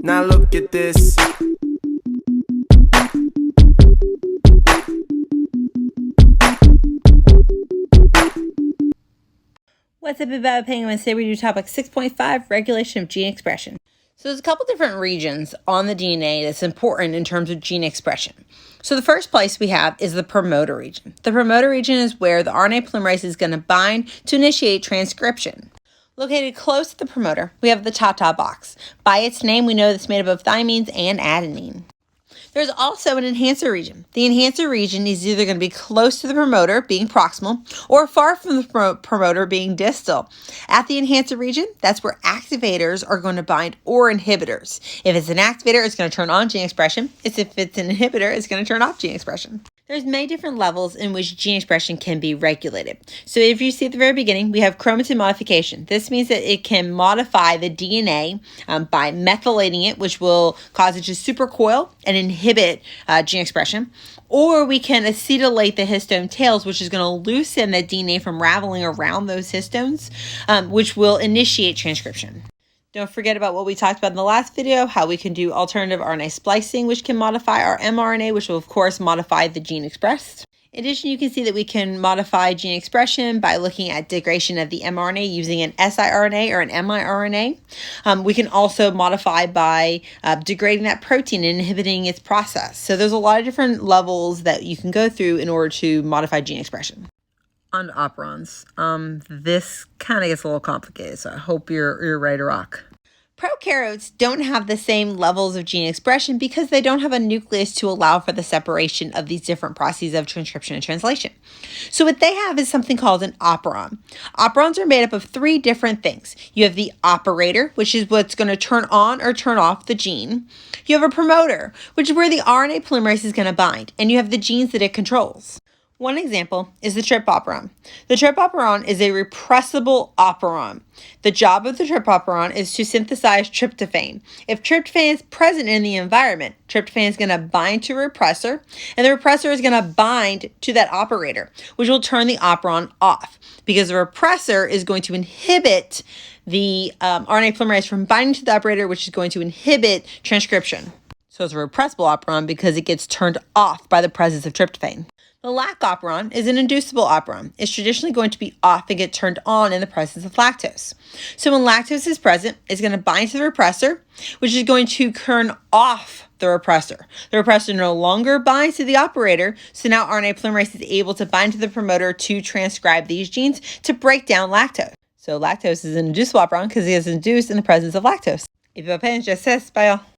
Now look at this. What's up, about Penguin? Today we do topic 6.5, regulation of gene expression. So there's a couple different regions on the DNA that's important in terms of gene expression. So the first place we have is the promoter region. The promoter region is where the RNA polymerase is going to bind to initiate transcription. Located close to the promoter, we have the ta-ta box. By its name, we know it's made up of thymines and adenine. There's also an enhancer region. The enhancer region is either going to be close to the promoter, being proximal, or far from the promoter, being distal. At the enhancer region, that's where activators are going to bind, or inhibitors. If it's an activator, it's going to turn on gene expression. If it's an inhibitor, it's going to turn off gene expression. There's many different levels in which gene expression can be regulated. So if you see at the very beginning, we have chromatin modification. This means that it can modify the DNA by methylating it, which will cause it to supercoil and inhibit gene expression. Or we can acetylate the histone tails, which is going to loosen the DNA from raveling around those histones, which will initiate transcription. Don't forget about what we talked about in the last video, how we can do alternative RNA splicing, which can modify our mRNA, which will, of course, modify the gene expressed. In addition, you can see that we can modify gene expression by looking at degradation of the mRNA using an siRNA or an miRNA. We can also modify by degrading that protein and inhibiting its process. So there's a lot of different levels that you can go through in order to modify gene expression. On to operons. This kind of gets a little complicated, so I hope you're ready to rock. Prokaryotes don't have the same levels of gene expression because they don't have a nucleus to allow for the separation of these different processes of transcription and translation. So what they have is something called an operon. Operons are made up of three different things. You have the operator, which is what's going to turn on or turn off the gene. You have a promoter, which is where the RNA polymerase is going to bind, and you have the genes that it controls. One example is the trip operon. The trip operon is a repressible operon. The job of the trip operon is to synthesize tryptophan. If tryptophan is present in the environment, tryptophan is going to bind to a repressor, and the repressor is going to bind to that operator, which will turn the operon off, because the repressor is going to inhibit the RNA polymerase from binding to the operator, which is going to inhibit transcription. So it's a repressible operon because it gets turned off by the presence of tryptophan. The lac operon is an inducible operon. It's traditionally going to be off and get turned on in the presence of lactose. So when lactose is present, it's going to bind to the repressor, which is going to turn off the repressor. The repressor no longer binds to the operator, so now RNA polymerase is able to bind to the promoter to transcribe these genes to break down lactose. So lactose is an inducible operon because it is induced in the presence of lactose. If you're paying, just says, bye all.